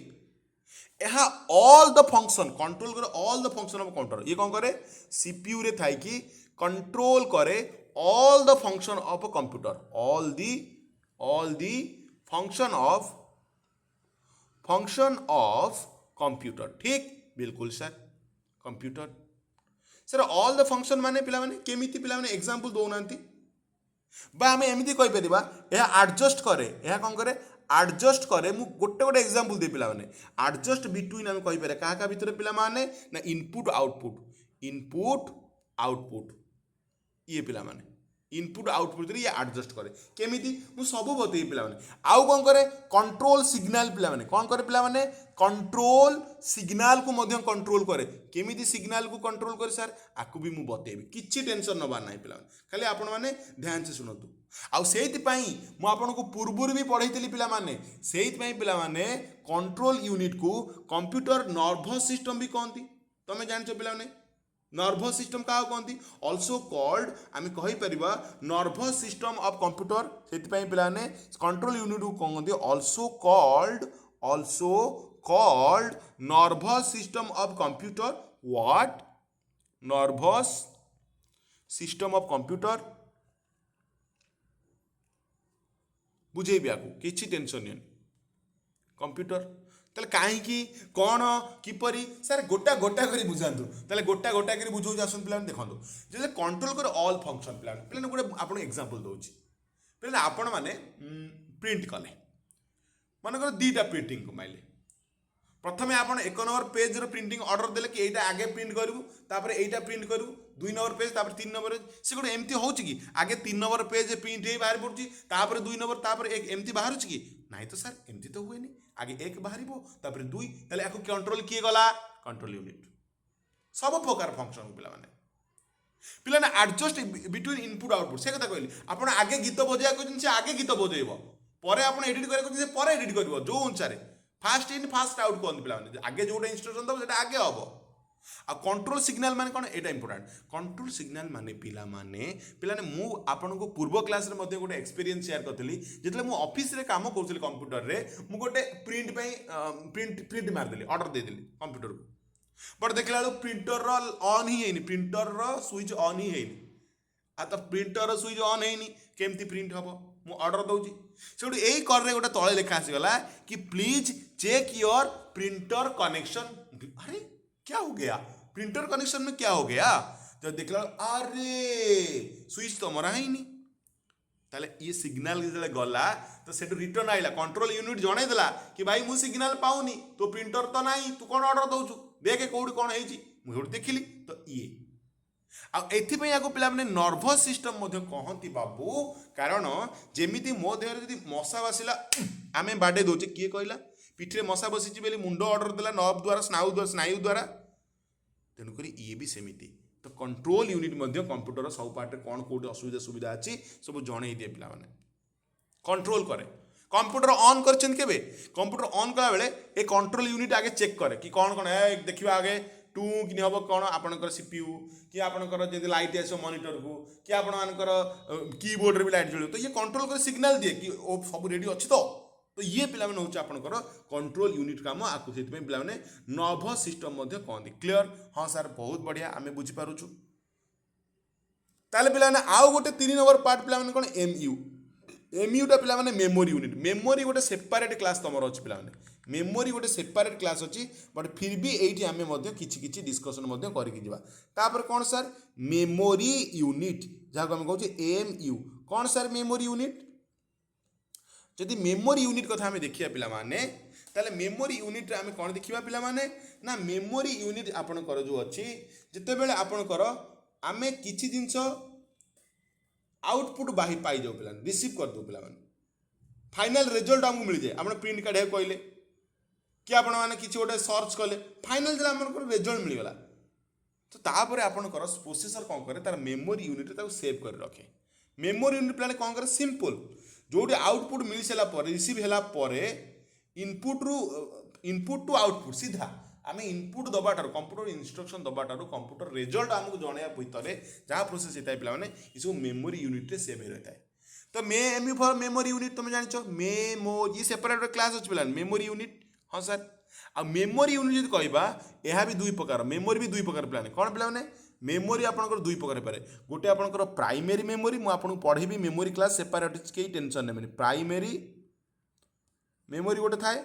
एहा ऑल द फंक्शन कंट्रोल करे all the function of control ये कौन करे CPU रे थाई कि कंट्रोल करे all the function of a computer all the function of computer ठीक बिल्कुल sir computer sir all the function माने पिला माने केमिति पिला माने एग्जांपल दो नांती बा हमें एमिति कहि परिबा एहा एडजस्ट करे एहा कौन करे एडजस्ट करे मु गोटे एग्जांपल दे पिला माने एडजस्ट बिटवीन हम कहि पारे का भीतर पिला माने ना इनपुट आउटपुट ये पिला माने इनपुट आउटपुट ये एडजस्ट करे केमिति मु सब बतई पिला माने आउ कोन करे कंट्रोल सिग्नल पिला माने कोन करे पिला माने कंट्रोल सिग्नल को मध्य कंट्रोल करे केमिति सिग्नल को कंट्रोल करे सर आकु भी मु बतेबी किछि टेंशन नबा नाही पिला माने खाली आपण माने ध्यान से सुनतु आउ सेति पई मु आपण को पूर्वरु भी पढैतली पिला माने सेति पई पिला माने कंट्रोल यूनिट को कंप्यूटर नर्वस सिस्टम भी कहंती तमे जानछो पिला माने नर्वस सिस्टम का कहंती आल्सो कॉल्ड आमे कहि परिबा नर्वस सिस्टम ऑफ कंप्यूटर सेति पई पिला ने कंट्रोल यूनिट को कहंती also called nervous system of computer what nervous system of computer बुझेबी आकु किछि टेंशन नहीं कंप्यूटर ताले काहे की कोन किपरि सर गोटा करी बुझांतु ताले गोटा करी बुझौ जासन प्लान देखंतु जे कंट्रोल कर ऑल फंक्शन प्लान गोटे आपन एग्जांपल दोछि प्लान आपन माने प्रिंट कले माने कर दीटा प्रिंटिंग को माइले प्रथम आप 1 नंबर पेज प्रिंटिंग ऑर्डर देले कि एटा आगे प्रिंट करू तापर एटा प्रिंट करू 2 नंबर पेज तापर 3 नंबर से गोटे एमती हो कि आगे 3 नंबर पेज प्रिंट ही बाहर पड़ुची तापर 2 नंबर तापर 1 एमती बाहर कि नहीं तो सर एमती तो हुए आगे 1 बाहर तापर 2 ताले याको कंट्रोल किए गला कंट्रोल यूनिट सब प्रकार फंक्शन पिला माने पिलाने एडजस्ट बिटवीन इनपुट आउटपुट से कथा कहली आपण आगे गीत बजाया कहछन से आगे गीत बजेइबो परे आपण एडिट करे कहछन से परे एडिट करबो जो अनुसार फास्ट इन फास्ट आउट कहन पिलाने आगे जोटा इंस्ट्रक्शन दबो सेटा आगे हबो आ कंट्रोल सिग्नल माने कोन एटा इंपोर्टेंट कंट्रोल सिग्नल माने पिलाने मु आपन को पूर्व क्लास रे मध्ये गोटे एक्सपीरियंस शेयर करथली जेतले मु ऑफिस रे काम करथली कंप्यूटर रे मु गोटे प्रिंट पई प्रिंट मार देली ऑर्डर दे देली कंप्यूटर को बट देखला प्रिंटर ऑन ही है प्रिंटर स्विच ऑन ही है आ तो प्रिंटर स्विच ऑन है केमती प्रिंट हम मु ऑर्डर दूची से यही कर गोटे तले लिखा आसीगला कि please check your printer connection अरे क्या हो गया प्रिंटर कनेक्शन में क्या हो गया जब देखला अरे स्विच तो मरा ही नहीं ताले ये सिग्नल जो गला तो से रिटर्न आइला कंट्रोल यूनिट जणै देला कि भाई मु सिग्नल पाउनी तो प्रिंटर तो नहीं तू कौन ऑर्डर दउछु देखे कौड़ी कौन है मुझे देखिली तो ये आथिपाई आपको पे नर्भस सिस्टम कहती बाबू कारण जमी मो देह जी मशा बसला आम बाडे दौचे किए कहला पिठे मशा बसी बोली मुंड ऑर्डर देला नर्व द्वारा स्नायु द्वारा तेणुक ये भी सेमती तो कंट्रोल यूनिट कंप्यूटर सब पार्ट कौन कौट असुविधा सुविधा अच्छी सब जन दिए पिला कंट्रोल करे कंप्यूटर ऑन कर कंप्यूटर ऑन कला बेले ए कंट्रोल यूनिट आगे चेक करे कि कौन कौन है देखिए आगे टू कि हम कौन आपंकर सीपीयू कि आपंकर जब लाइट आस मॉनिटर को कि आपंकर कीबोर्ड भी लाइट जल तो ये कंट्रोल कर सिग्नल दिए कि ओ सब रेडी अच्छी तो ये पिला हूँ आपंकर कंट्रोल यूनिट काम आपको से पिला नर्भस सिस्टम कहते क्लियर हाँ सर बहुत बढ़िया आम बुझीपारुचु ताले पिला आउ गोटे 3 नंबर पार्ट पिला कौन एमयूटा पिला मेमोरी यूनिट मेमोरी गोटे सेपरेट क्लास तुम अच्छी पिला मेमोरी गोटे सेपरेट क्लास अच्छी बट फिर भी ये आम कि डिस्कसन करके कौन सर मेमोरी यूनिट जहाँ आम कहे एम यू कौन सर मेमोरी यूनिट जदि मेमोरी यूनिट कथा आम देखिए पिला ताले मेमोरी यूनिट आम कौन देखा पिला ना मेमोरी यूनिट आपणकर जो अच्छी जिते बेले आपणकर आम किसी जिनस आउटपुट बाही पाई जाऊ पिला रिसीव कर दो पिला फाइनल रिजल्ट आमको मिल जाए आप प्रिंट काढ़ा कहले कि आपण मैंने किसी गोटे सर्च कले फाइनल जो आम रिजल्ट मिलगला तो तापर आपणकर प्रोसेसर कौन करे तार मेमोरी यूनिट सेव कर रखे मेमोरी यूनिट प्लान कौन करे सिंपल जो आउटपुट मिल सारा रिसीव है इनपुट टू आउटपुट सीधा आम इनपुट दबाटर कंप्यूटर इंस्ट्रक्शन दबाटर कंप्यूटर रिजल्ट आमको जनवा भितर जहाँ प्रोसेस होता है पे ये सब मेमोरी यूनिट रे सेव रहता है तो मेमोरी यूनिट तुम जान मेमोरी सेपरेट क्लास अच्छे पे मेमोरी यूनिट हाँ सर आ मेमोरी यूनिट जो कहवा यह भी 2 प्रकार मेमोरी भी 2 प्रकार पे कौन पे मेमोरी आपंकर 2 प्रकार पारे गोटे आपंकर प्राइमरी मेमोरी मुझे पढ़ेबी मेमोरी क्लास सेपरेट कहीं टेंशन नहीं प्राइमरी मेमोरी गोटे थाए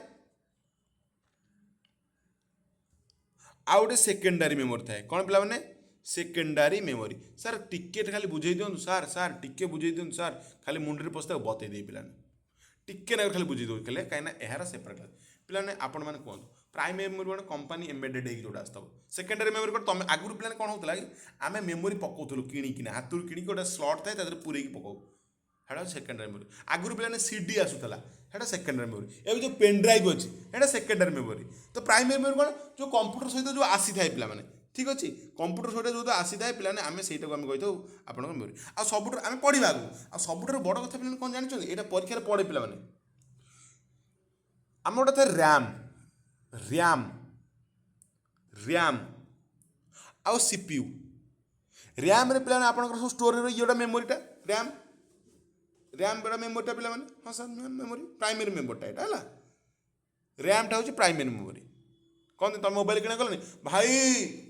आ गोटे सेकेंडरी मेमोरी थाए कौन पे सेकेंडरी मेमोरी सर टिकेट खाली बुझे दिखाँ सार सार टिके बुझे दिखाँ सार खाली मुंडे पशा बतई दे पे टिके ना खाली बुझे दे कहीं यार सेपरेट पे आपण मैंने कहूँ प्राइमरी मेमोरी गोटे कंपानी एम्बेडेड जो आसता सेकेंडरी मेमोरी गोटे तुम आगुरी पे कौन होता कि आम मेमोरी पकाउलु किणिकिना हाथ किणिक गोटे स्लट थाए तादेह पूरे पकाऊ है सेकेंडरी मेमोरी आगुरी पे सीडी आसूला है सेकेंडरी मेमोरी ये जो पेन ड्राइव अच्छी है सेकेंडरी मेमोरी तो प्राइमरी मेमोरी कौन जो कंप्यूटर सहित जो आसी थाए पे ठीक अच्छे कंप्यूटर सहित जो आसी थाए पे आम से कही आप मेमोरी आ सब आम पढ़ा आगे आ सब बड़ कथा पे कौन जानते यहाँ परीक्षा पढ़े पे आम गोटे था रैम रैम आउ सीपीयू रैम रे पे आपंकर सब स्टोरेज ये मेमोरीटा रैम रैम बेटा मेमोरीटा पे हाँ सर मेमोरी प्राइमरी मेमोरीटा यहाँ है रैमटा हूँ प्राइमरी मेमोरी कौन तुम मोबाइल किଣା कल भाई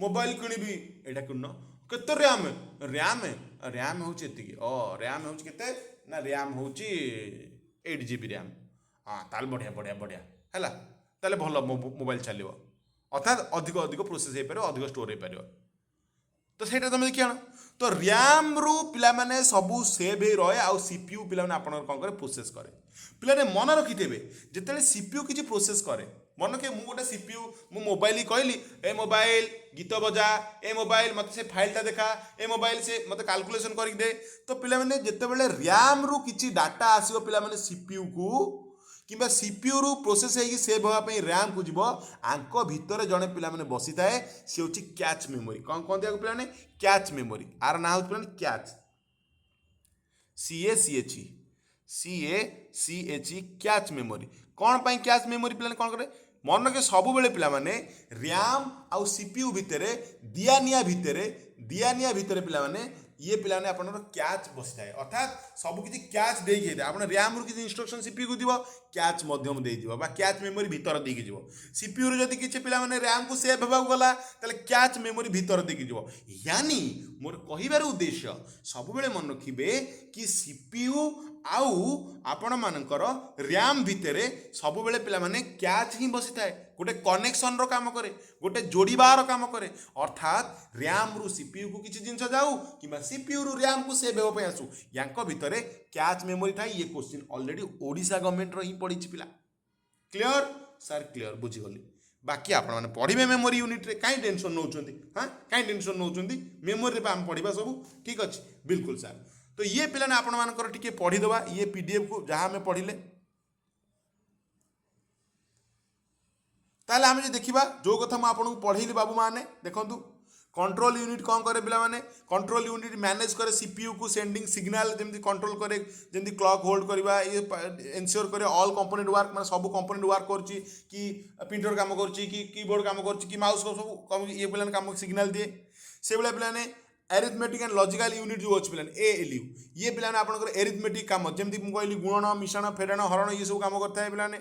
मोबाइल किणवी यहाँ किण केते रैम रैम रैम हूँ रैम हूँ के ना रैम हूँ 8 GB रैम हाँ ताल बढ़िया बढ़िया बढ़िया है ताले भल मोबाइल चलो अर्थात अधिक अधिक प्रोसेस हो पार अधिक स्टोर हो पार तो सहीटा तुम देखिए तो रैम रु पिला माने सबू सेव हो रहे आउ सीपीयू पिला माने आपन कौन करे प्रोसेस करे पिला मन रखिथे जिते सीपीयू किसी प्रोसेस करे मन के मुझे गोटे सीपीयू मु मोबाइल कहली ए मोबाइल गीत बजा ए मोबाइल मत से फाइलटा देखा ए मोबाइल से मत कैलकुलेशन करके दे तो पिला माने जेतेबेले रैम रु किछि डाटा आसीबो पिला माने सीपीयू को किंबा सीपीयू रु प्रोसेस होगी सेव होगा पई रैम को जीवो आंक भितर जड़े पिला माने बसी थाए से होची कैच मेमोरी कौन कौन दिया पिला माने कैच मेमोरी आर ना हो पिला कैच CACHE कैच मेमोरी कौन पाई कैच मेमोरी पिला कौन करे मन के सब बेले पिला माने रैम आउ सीपीयू भितरे दिया भितरे पिला माने ये पिला माने आपनर कैच बसी जाए अर्थात सब किछि कैच दे के दे आपन रैम रु किछि इंस्ट्रक्शन सीपीयू को दिबो कैच मध्यम दे दिबो बा कैच मेमोरी भितर दे के जिवो सीपीयू रु जदी किछि पिला माने रैम को सेव हेबा गला तले कैच मेमोरी भितर दे के जिवो यानी मोर कहिबार उद्देश्य सब बेले मन रखिबे कि सीपीयू आउ आपण मानकर रैम भितरे सब बेले पिला माने कैच ही बसी थाए गोटे कनेक्शन रो काम करे गोटे जोड़ीबार काम करे अर्थात रैम रु सीपीयू को किछि जिंस जाऊ किबा सीपीयू रु रैम को सेव हेबो पय आसु यांको भितरे कैच मेमोरी थाए ये क्वेश्चन ऑलरेडी ओडिशा गवर्नमेंट रो ही पढिछि पिला क्लियर सर क्लियर बुझी गली बाकी आपण माने पढिबे मेमोरी यूनिट रे काई टेंशन नउचंती हां काई टेंशन नउचंती मेमोरी रे हम पढिबा सब ठीक अछि बिल्कुल सर तो ये पिला ने आपण मानकर टिके पढ़ी दबा ये पीडीएफ को जहाँ हमें पढ़िले ताले हमें देखिबा जो कथा म आपन को पढ़ैली बाबू माने देखंतु कंट्रोल यूनिट कौन करे पिला माने कंट्रोल यूनिट मैनेज करे सीपीयू को सेंडिंग सिग्नल जेमति कंट्रोल करे जेमति क्लॉक होल्ड करबा ये एंश्योर करे ऑल कंपोनेंट वर्क माने सब कंपोनेंट वर्क करची कि प्रिंटर काम करची कि कीबोर्ड काम करची कि माउस को सब ये पिला ने काम सिग्नल दिए से बेला पिला ने एरिथमेटिक एंड लॉजिकल यूनिट जो अच्छी पिलाने ALU ये पिलाने आपनकर एरिथमेटिक काम जमती मुझे कहली गुणन मिश्रण फेरण हरण ये सब काम करता है पिलाने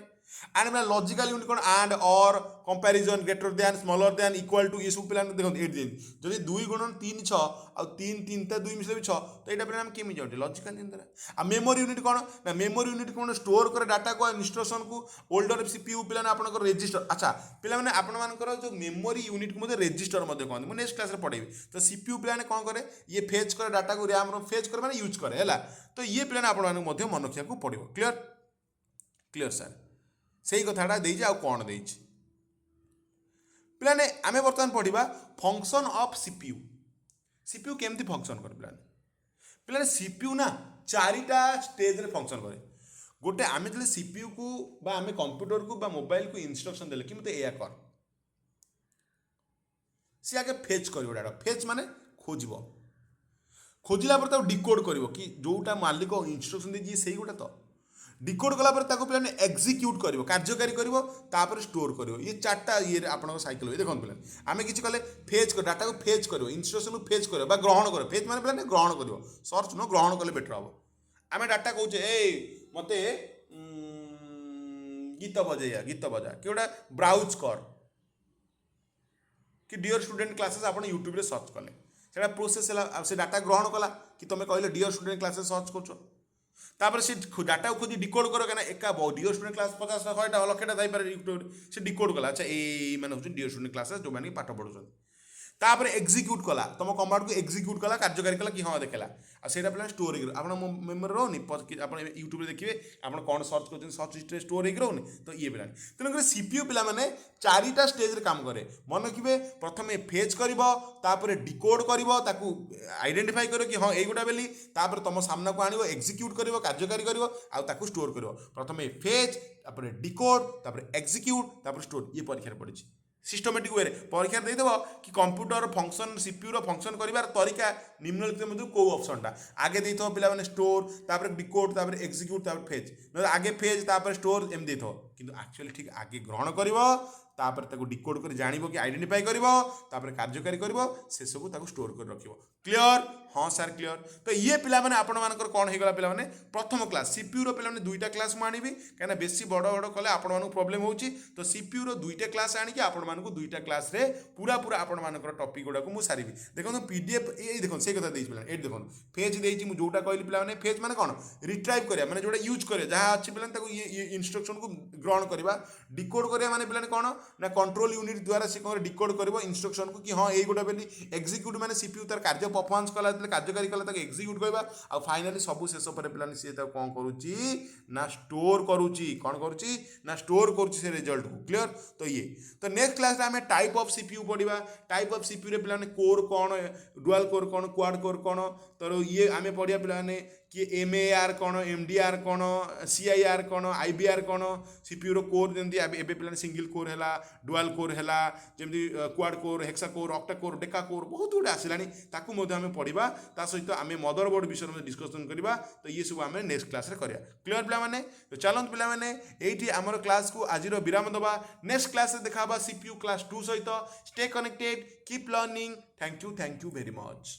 एंड पिला लॉजिकल यूनिट कौन एंड और comparison greater than smaller than equal to ये सब पिलाने देखो 8 दिन जदि 2 गुणन 3 6 और 3 3 ता 2 मिसले 6 तो एटा पिलाने केमि जाउटे लॉजिकल यूनिट आ मेमोरी यूनिट कौन ना मेमोरी यूनिट कौन स्टोर करे डाटा को इंस्ट्रक्शन को ओल्डर सीपीयू पिलाने आपनकर रजिस्टर अच्छा पिलाने आपण मानकर जो मेमोरी यूनिट को मध्ये रजिस्टर मध्ये कहन मु नेक्स्ट क्लास रे पढेबी तो सीपीयू पिलाने कौन करे ये फेच करे डाटा को रैम रो फेच करे माने यूज करे हैला तो ये पिलाने आपण मानक मध्ये मन रखिया को पड़िबो क्लियर क्लियर सर सही कथाटा देइछि आ कोन देइछि पिलाने आमे वर्तमान पढिबा फंक्शन ऑफ सीपीयू सीपीयू केमती फंक्शन करे पिलाने सीपीयू ना चारिटा स्टेज रे फंक्शन करे गोटे आमे जले सीपीयू को बा आमे कंप्यूटर को बा मोबाइल को इंस्ट्रक्शन देले कि मते एया कर सी आगे फेच करिवो डाटा फेच माने खोजिबो खोजिला पर ताको डिकोड करिवो कि जोटा मालिक इंस्ट्रक्शन देछि सेही गोटा तो डिकोड कला पर ताको पिलाने एग्जीक्यूट करिवो कार्यकारी करिवो तापर स्टोर करिवो ये चारटा ये आपन साइकिल हो देखन पिलाने आमे किछि कले फेच कर डाटा को फेच करिवो इंस्ट्रक्शन को फेच करिवो बा ग्रहण करिवो फेच माने पिलाने ग्रहण करिवो सर्च नो ग्रहण कले बेटर हबो आमे डाटा कहूचे ए मते गीत बजा केउडा ब्राउज कर कि डियर स्टूडेंट क्लासेस आपण यूट्यूब रे सर्च कले सेटा प्रोसेस है से डाटा ग्रहण कला कि तुम कहले डियर स्टूडेंट क्लासेस सर्च कर तापर से डाटा को खुद डिकोड करो क्या एका डियर स्टूडेंट क्लास 50 100टा लक्षटा जाई पारे यूट्यूब से डिकोड कला अच्छा ए माने होछ डियर स्टूडेंट क्लासेस जो माने पाठ पढुछन तापर एग्जीक्यूट कला तुम कमांड को एग्जीक्यूट कला कार्यकारी कला कि हाँ देखला आ सेटा प्लान स्टोर हो आपन मेमोरी रोनी आपन यूट्यूब रे देखिबे आपन कोन सर्च करछन सर्च हिस्ट्री स्टोर हो रोनी तो ये प्लान तेन कर सीपीयू पिला माने चारिटा स्टेज रे काम करे मन रखिबे प्रथमे फेच करबो तापर डिकोड करबो ताकू आइडेंटिफाई करो कि हाँ एगुटा बेली तापर तुम सामना को आनिबो एग्जीक्यूट करबो कार्यकारी करबो आ ताकू स्टोर करबो प्रथमे फेच तापर डिकोड तापर एग्जीक्यूट तापर स्टोर ये परीक्षा रे पड़िछि सिस्टमेटिक वे परीक्षा देदेव कि कंप्यूटर फंक्शन सीपीयू फंक्शन कर तरीका निम्नलिखित मध्य को ऑप्शनटा आगे देथ पे स्टोर तापर डिकोड तापर एग्जीक्यूट तापर फेज आगे फेज तापर स्टोर एम देथ किंतु एक्चुअली ठीक आगे ग्रहण करिवो तापर ताको डिकोड कर जानिबो कि आइडेंटिफाई करिवो तापर कार्यकारी करिवो से सब ताको स्टोर कर रखिवो क्लियर हाँ सर क्लियर तो ये पिला माने आपण मानकर कोन हे गला पिला माने प्रथम क्लास सीपीयू रो पिला माने दुईटा क्लास मु आनिबी काना बेसी बड़ बड़ कले आपण मानक प्रॉब्लम होउची तो सीपीयू रो दुईटा क्लास आनी कि आपण मानक दुईटा क्लास रे पूरा पूरा आपण मानकर टॉपिक गुडा को मु सारिबी देखो पीडीएफ ए देखो से कथा देइछ पिला एट देखो पेज देइछि मु जोटा कहली पिला माने पेज माने कोन रिट्राइव करिया माने जोटा यूज करे जहा अछि पिला ताको ये इंस्ट्रक्शन को ग्रहण करबा डिकोड करिया माने पिला कोन ना कंट्रोल यूनिट द्वारा से कौन डिकोड कर इंस्ट्रक्शन को कि हाँ यही बोली एक्जिक्यूट मैंने सीपीयू तार कार्य परफॉर्मेंस कला कार्यकारी कला एक्जिक्यूट कहवा आ फाइनाली सब शेष पर पे सी कौन करुच्ची ना स्टोर करुच्ची कौन करुच्ची ना स्टोर करुच्ची से रिजल्ट को क्लियर। तो ये तो नेक्स्ट क्लास आम टाइप ऑफ सीपीयू पढ़ा टाइप ऑफ सीपीयू पे कोर कौन डुअल कोर कौन क्वाड कोर कौन तो ये आम पढ़िया पे कि MAR कौन MDR कौन CIR कौन IBR कौन सीपीयू रो कोर जमी एबे पे सिंगल कोर है डुअल कोर है जमी quad core hexa core octa core Deka core बहुत गुड आसलानी ताकू आम पढ़ा ता सहित आम मदरबोर्ड विषय में डिस्कसन करवा। तो ये सब आम नेक्स्ट क्लास करा क्लियर पिलाने। तो चलत पिलाने ये आमर क्लास को आज विराम दबा नेक्स्ट क्लास देखा सीपीयू क्लास 2 सहित stay connected keep learning thank you very much.